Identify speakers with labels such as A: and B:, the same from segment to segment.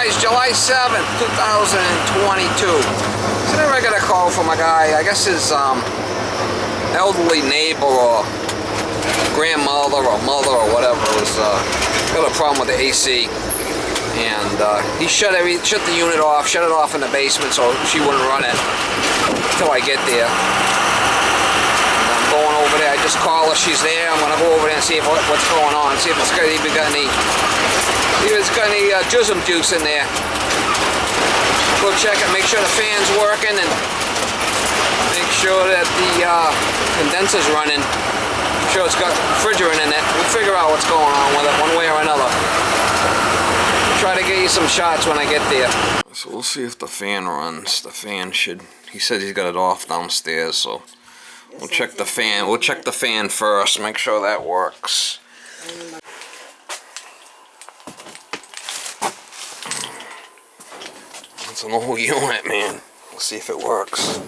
A: guys, July 7th, 2022. So then I got a call from a guy, I guess his elderly neighbor or grandmother or mother or whatever was got a problem with the AC. And he shut the unit off, shut it off in the basement so she wouldn't run it until I get there. And I'm going over there, I just call her, she's there, I'm going to go over there and see if what's going on, see if it's got any jism juice in there. Go check it, make sure the fan's working, and make sure that the condenser's running. Make sure it's got refrigerant in it. We'll figure out what's going on with it one way or another. Try to get you some shots when I get there. So we'll see if the fan runs. The fan should, he said he's got it off downstairs, so we'll check the fan. We'll check the fan first, make sure that works. It's an old unit, man. We'll see if it works.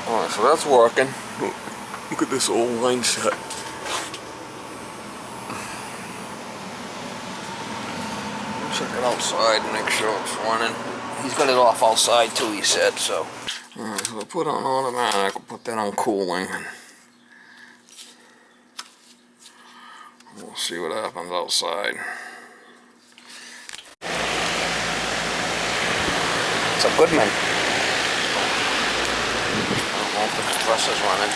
A: Alright, so that's working. Look at this old line set. Check it outside and make sure it's running. He's got it off outside too, he said, so. Alright, so we'll put it on automatic, we'll put that on cooling. We'll see what happens outside. It's a Goodman. I don't know if the compressor's running.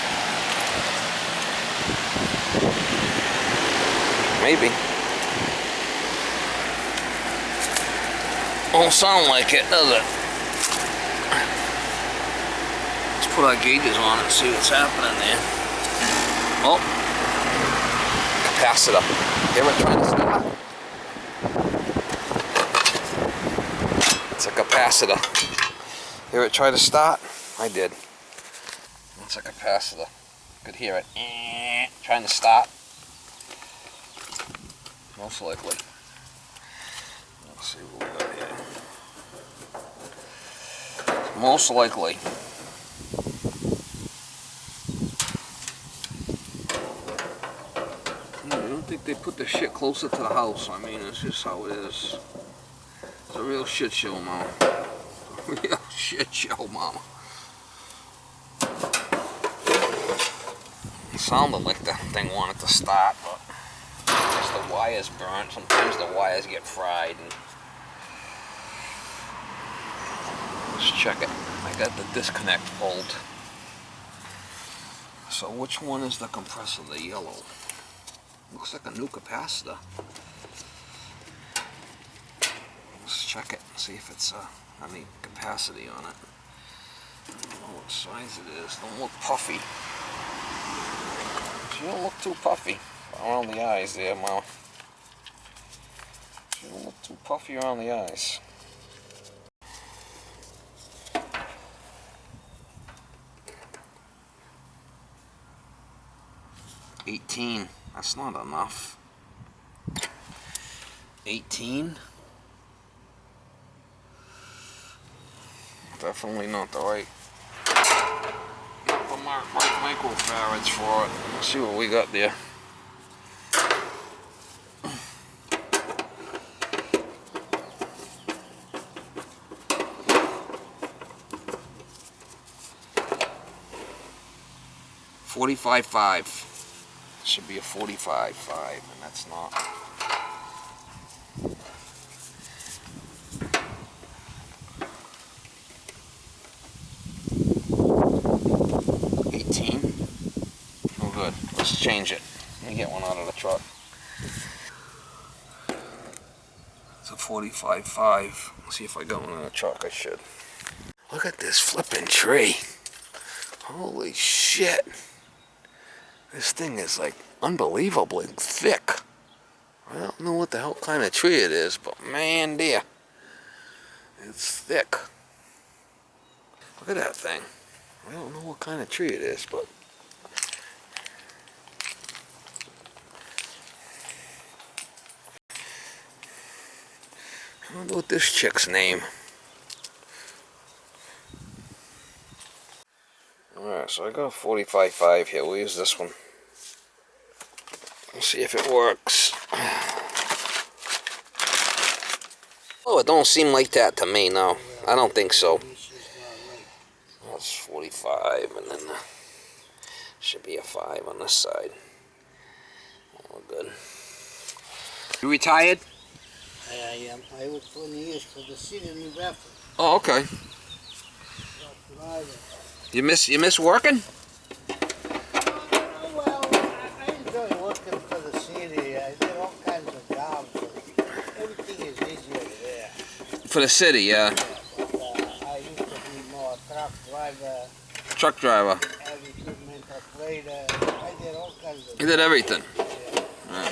A: Maybe. Won't sound like it, does it? Let's put our gauges on and see what's happening there. Oh, capacitor. Hear it trying to start? It's a capacitor. Hear it try to start? I did. It's a capacitor. Could hear it. Trying to start. Most likely. Let's see what we got here. Most likely. I don't think they put the shit closer to the house. I mean, it's just how it is. It's a real shit show, Mama. Real shit show, Mama. It sounded like the thing wanted to start, but I guess the wires burnt. Sometimes the wires get fried. And let's check it. I got the disconnect pulled. So which one is the compressor? The yellow. Looks like a new capacitor. Let's check it and see if it's any capacity on it. I don't know what size it is. Don't look puffy. She don't look too puffy around the eyes there, Mom. She don't look too puffy around the eyes. $18. That's not enough. 18. Definitely not the right microfarads for it. Let's see what we got there. $45.5. Should be a 45.5, and that's not. No good. Let's change it. Let me get one out of the truck. It's a 45.5. Let's see if I got one in the truck. I should. Look at this flipping tree. Holy shit. This thing is like unbelievably thick. I don't know what the hell kind of tree it is, but man dear. It's thick. Look at that thing. I don't know what kind of tree it is, but I wonder what this chick's name. Alright, so I got a 45.5 here. We'll use this one. We'll see if it works. Oh, it don't seem like that to me, no. I don't think so. That's 45, and then should be a 5 on this side. All good. You retired?
B: I am. I worked 20 years for the city in New Bedford.
A: Oh, okay. You miss working?
B: Well, I enjoy working for the city. I did all kinds of jobs. Everything is easier there.
A: For the city, yeah.
B: But, I used to be more a truck driver,
A: Truck driver.
B: heavy equipment operator. I did all kinds of
A: You did everything.
B: Yeah.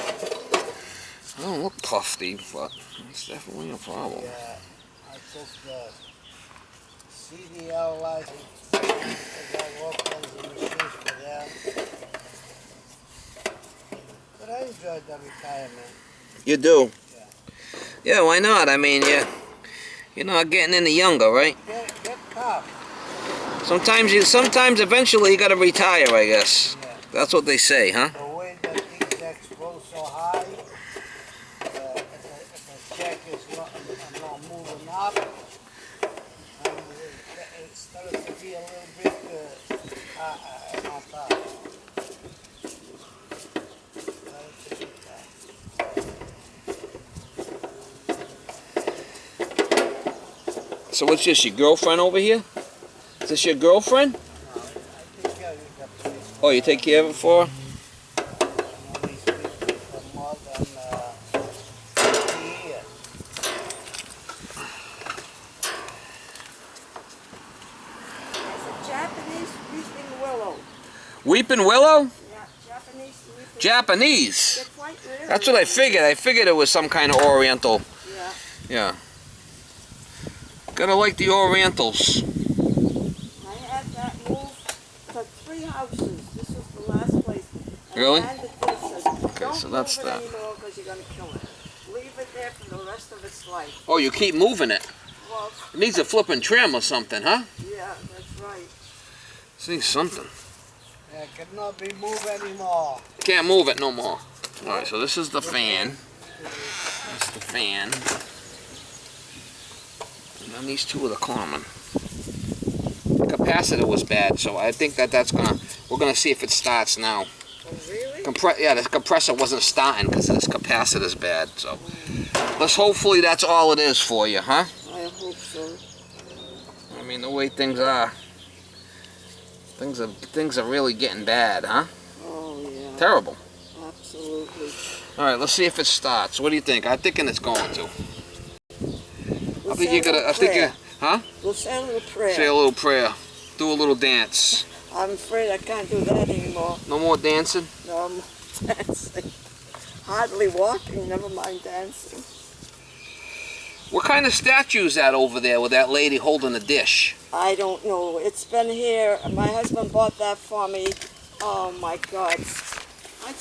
A: I don't look tufty, but it's definitely a problem.
B: Yeah, I took the CDL license. I got all kinds of machines for them. But I enjoyed the retirement.
A: You do?
B: Yeah.
A: Yeah, why not? I mean, you're not getting any younger, right?
B: Get tough.
A: Sometimes eventually you gotta retire, I guess.
B: Yeah.
A: That's what they say, huh?
B: The way that things explode so high, if the check is not moving up, it started to be a little bit on top.
A: So what's this, your girlfriend over here? Is this your girlfriend?
B: No, I take care of the place.
A: Oh, you take care of it for her?
B: These people for more than 50 years.
C: It's a Japanese weeping willow.
A: Weeping willow?
C: Yeah, Japanese weeping.
A: Japanese.
C: They're quite rare.
A: That's what I figured. I figured it was some kind of oriental.
C: Yeah.
A: Yeah. Gotta like the orientals.
C: I had that moved to 3 houses. This was the last place. And
A: Really?
C: the landlord said,
A: Okay, so that's
C: don't
A: that.
C: move it anymore because you're going to kill it. Leave it there for the rest of its life.
A: Oh, you keep moving it.
C: Well,
A: It needs a flipping trim or something, huh?
C: yeah, that's right.
A: See something.
B: It cannot be moved anymore.
A: Can't move it no more. Alright, so this is the fan. That's the fan. And then these two are the common. The capacitor was bad, so I think we're gonna see if it starts now.
C: Oh, really?
A: Yeah, the compressor wasn't starting because this capacitor's bad, so. Hopefully that's all it is for you, huh?
C: I hope so.
A: I mean, the way things are. Things are really getting bad, huh?
C: Oh, yeah.
A: Terrible.
C: Absolutely.
A: Alright, let's see if it starts. What do you think? I'm thinking it's going to.
C: We'll say a little prayer.
A: Huh?
C: We'll say a little prayer.
A: Say a little prayer. Do a little dance.
C: I'm afraid I can't do that anymore.
A: No more dancing?
C: No, I'm dancing. Hardly walking, never mind dancing.
A: What kind of statue is that over there with that lady holding the dish?
C: I don't know. It's been here. My husband bought that for me. Oh my God. I'd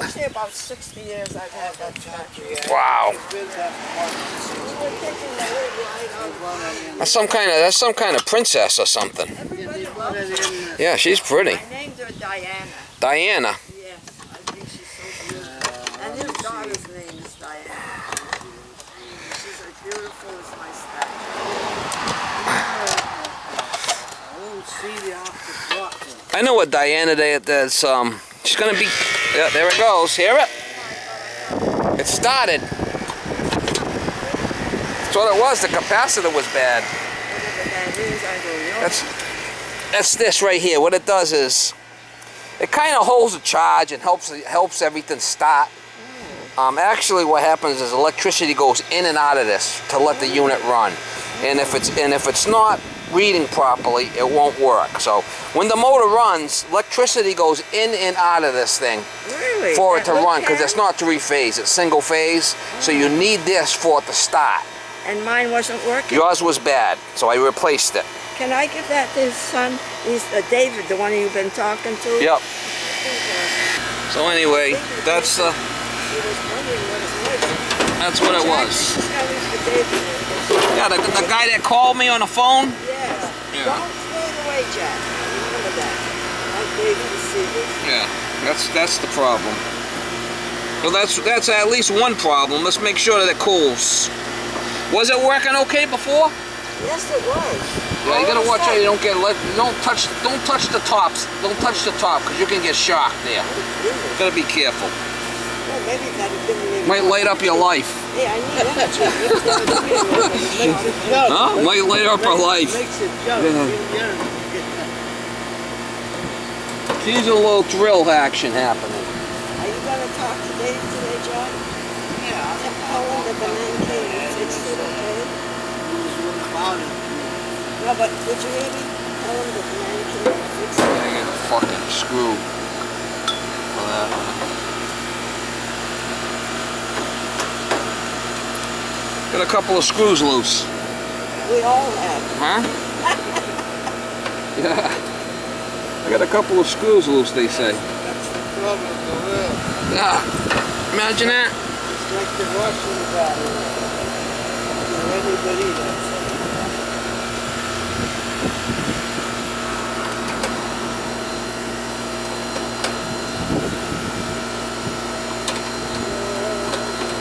C: say about 60 years I've had that statue.
A: Wow.
C: We were taking the wood right out.
A: That's some kind of princess or something.
C: Everybody loves her.
A: Yeah, she's pretty.
C: I named her Diana.
A: Diana.
C: Yes, I think she's so beautiful. And his daughter's name is Diana. She's as beautiful as my statue.
B: I don't see the optic block.
A: I know what Diana does. She's gonna be. Yeah, there it goes. Hear it? It started. That's what it was. The capacitor was bad.
C: Whatever that means, I don't know.
A: That's this right here. What it does is, it kind of holds the charge and helps everything start. Actually, what happens is electricity goes in and out of this to let the unit run, and if it's not reading properly, it won't work. So when the motor runs, electricity goes in and out of this thing for it to run, because it's not 3-phase, it's single phase. So you need this for it to start.
C: And mine wasn't working.
A: Yours was bad, so I replaced it.
C: Can I give that to his son? He's David, the one you've been talking to?
A: Yep. So anyway, that's
C: He was wondering what it was.
A: that's what it was. Yeah, the guy that called me on the phone.
C: Yes.
A: Yeah.
C: Don't throw it away, Jack. Remember that. I gave you the secret.
A: Yeah, that's the problem. Well, that's at least one problem. Let's make sure that it cools. Was it working okay before?
C: Yes, it was.
A: Yeah, you
C: All
A: gotta
C: of a
A: watch out.
C: sudden-
A: You don't get don't touch the tops. Don't touch the top because you can get shocked there. Gotta be careful.
C: Well, maybe that'd give me.
A: Might light up your life.
C: Hey, I need energy.
A: Huh? Might light up our life.
B: Makes it jump.
A: Yeah.
B: Yeah.
A: Seems a little thrill action happening.
C: Are you gonna talk to Dave today, John?
B: Yeah.
C: Tell him the banana came and fixed it, okay?
B: About it.
C: No, but did you hear me? Tell him the banana came and fixed it.
A: I get a fucking screw for that one. Got a couple of screws loose.
C: We all have.
A: Huh? Yeah. I got a couple of screws loose, they say.
B: That's the problem of the world.
A: Yeah. Imagine that.
B: It's like the Russian battle. You know, everybody does.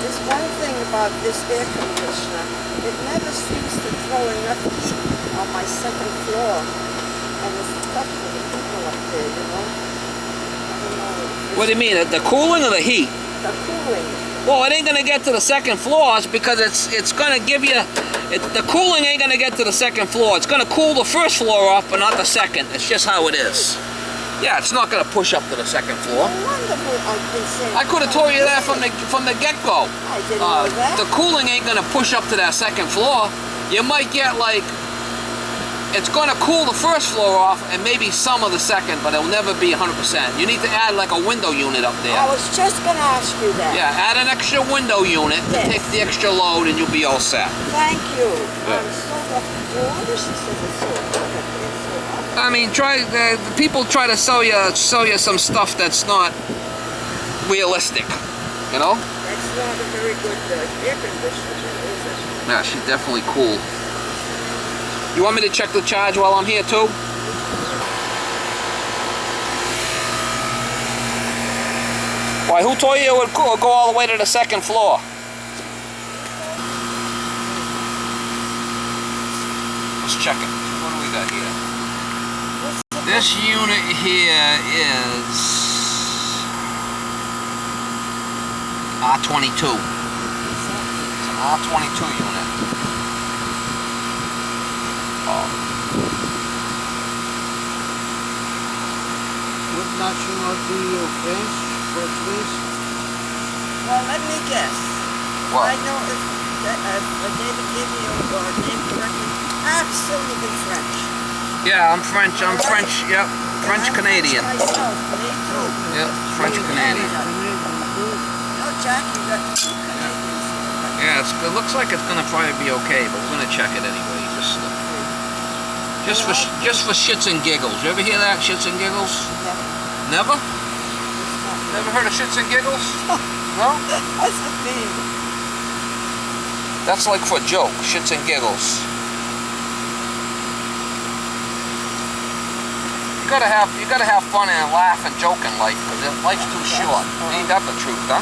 C: There's one thing about this air conditioner. It never seems to throw enough heat on my second floor. And it's tough for the people up there, you know? I don't know.
A: What do you mean? The cooling or the heat?
C: The cooling.
A: Well, it ain't gonna get to the second floors because it's gonna give you. The cooling ain't gonna get to the second floor. It's gonna cool the first floor off, but not the second. It's just how it is. Yeah, it's not gonna push up to the second floor.
C: No wonder I've been saying.
A: I could have told you that from the get-go.
C: I didn't know that.
A: The cooling ain't gonna push up to that second floor. You might get like. It's gonna cool the first floor off and maybe some of the second, but it'll never be 100%. You need to add like a window unit up there.
C: I was just gonna ask you that.
A: Yeah, add an extra window unit to
C: Yes.
A: take the extra load and you'll be all set.
C: Thank you.
A: Yeah.
C: I'm so lucky. No wonder she says it's so good. It's so
A: I mean, the people try to sell you some stuff that's not realistic, you know?
C: That's not a very good air conditioner, is it?
A: Yeah, she's definitely cool. You want me to check the charge while I'm here too? Why, who told you it would go all the way to the second floor? Let's check it. What do we got here? This unit here is R22. It's an R22 unit. Oh.
B: What nationality of French? Portuguese?
C: Well, let me guess.
A: What?
C: I know if David gave me your name correctly. Absolutely French.
A: Yeah, I'm French. Yep. French
C: I'm
A: Canadian.
C: French myself. Me too.
A: Yep, French Canadian.
C: No, Jack, you got two Canadians.
A: Yeah, it looks like it's gonna probably be okay, but we're gonna check it anyway. Just for shits and giggles. You ever hear that? Shits and giggles?
C: Never.
A: Never? Never heard of shits and giggles? No?
C: That's a thing.
A: That's like for a joke. Shits and giggles. You gotta have fun and laugh and joke in life, because life's too short. Ain't that the truth, huh?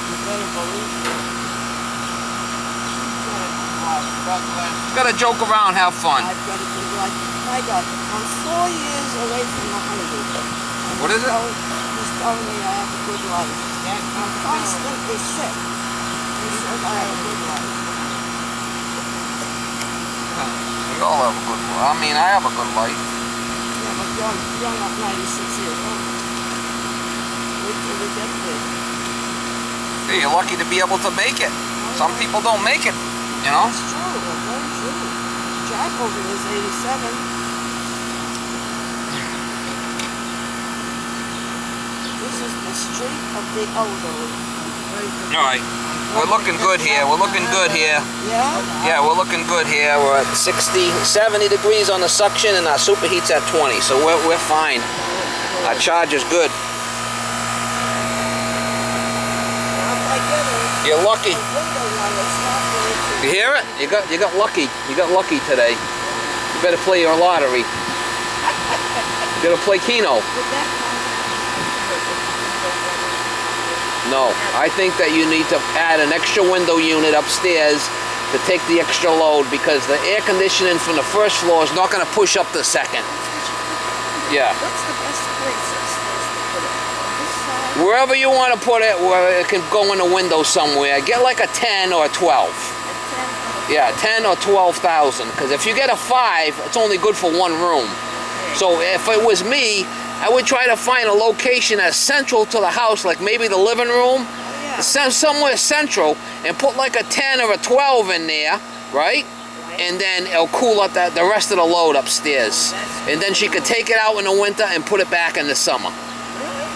A: You gotta joke around, have fun.
C: I've got a good life. My God, I'm 4 years away from 100.
A: What is it?
C: He's telling me I have a good life. I'm constantly sick. He says I have a good life.
A: We all have a good life. I mean, I have a good life.
C: Yeah, but you're not 96 years old. Wait till we get there.
A: Hey, you're lucky to be able to make it. Some people don't make it, you know?
C: That's true, that's very true. Jack over here is 87. This is the street of the elderly.
A: All right. We're looking good here. We're looking good here.
C: Yeah?
A: Yeah, we're looking good here. We're at 60, 70 degrees on the suction, and our superheat's at 20, so we're fine. Our charge is good. You're lucky. You hear it? You got lucky. You got lucky today. You better play your lottery. You gotta play Keno. No, I think that you need to add an extra window unit upstairs to take the extra load because the air conditioning from the first floor is not going to push up the second. Yeah.
C: What's the best place upstairs to put it? On this side?
A: Wherever you want to put it, where it can go in a window somewhere. Get like a 10 or a 12.
C: At 10?
A: Yeah, 10 or 12,000. Because if you get a 5, it's only good for one room. So if it was me, I would try to find a location that's central to the house, like maybe the living room, somewhere central, and put like a 10 or a 12 in there, right? And then it'll cool up the rest of the load upstairs. And then she could take it out in the winter and put it back in the summer.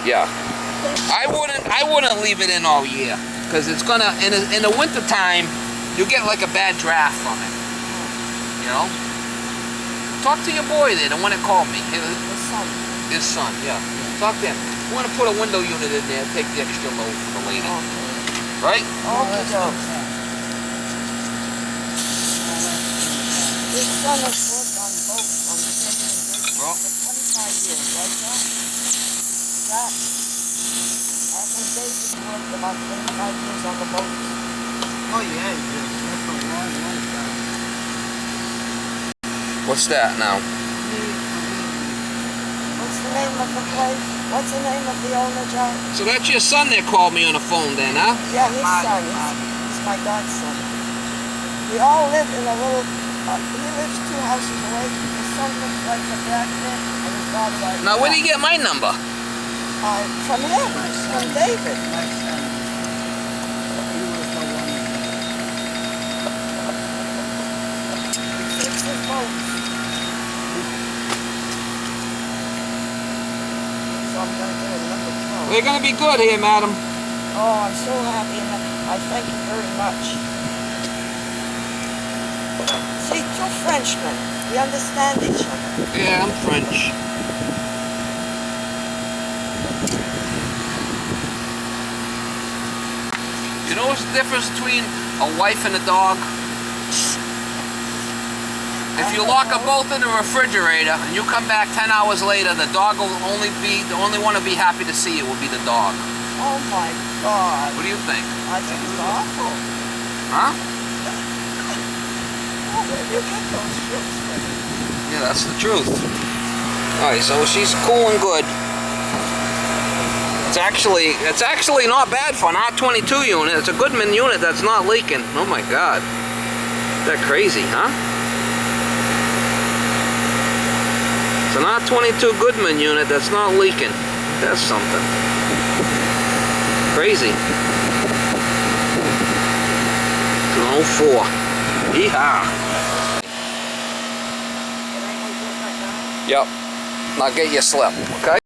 A: Yeah. I wouldn't leave it in all year, because it's gonna in the winter time you get like a bad draft from it. You know. Talk to your boy there, the one that called me. His son, yeah. Talk to him. You want to put a window unit in there, take the extra load for the lady. Right?
C: His son has worked on boats on the same bridge for 25 years, right, John? Yeah. After David worked about 25 years on the boats.
B: Oh yeah, he did. That's a long, long time.
A: What's that now?
C: What's the name of the place? What's the name of the owner, John?
A: So that's your son that called me on the phone then, huh?
C: Yeah, his son. He's my godson. We all live in a little, he lives 2 houses away. His son lives right in the back there, and his daughter right
A: Now, where did you get my number?
C: From him, from David.
B: My son. He was the one.
C: He fixes boats. So I'm going to get a number 12.
A: We're going to be good here, madam.
C: Oh, I'm so happy, and I thank you very much. See, 2 Frenchmen, we understand each other.
A: Yeah, I'm French. You know what's the difference between a wife and a dog? If you lock them both in the refrigerator and you come back 10 hours later, the dog will the only one to be happy to see you will be the dog.
C: Oh my God.
A: What do you think?
C: I think it's awful.
A: Huh?
C: Oh, where do you get those jokes from?
A: Yeah, that's the truth. Alright, so she's cool and good. It's actually not bad for an R22 unit. It's a Goodman unit that's not leaking. Oh my God. That's crazy, huh? It's an R22 Goodman unit that's not leaking. That's something. Crazy. 204. Yeehaw. Yep. Now get your slip, okay?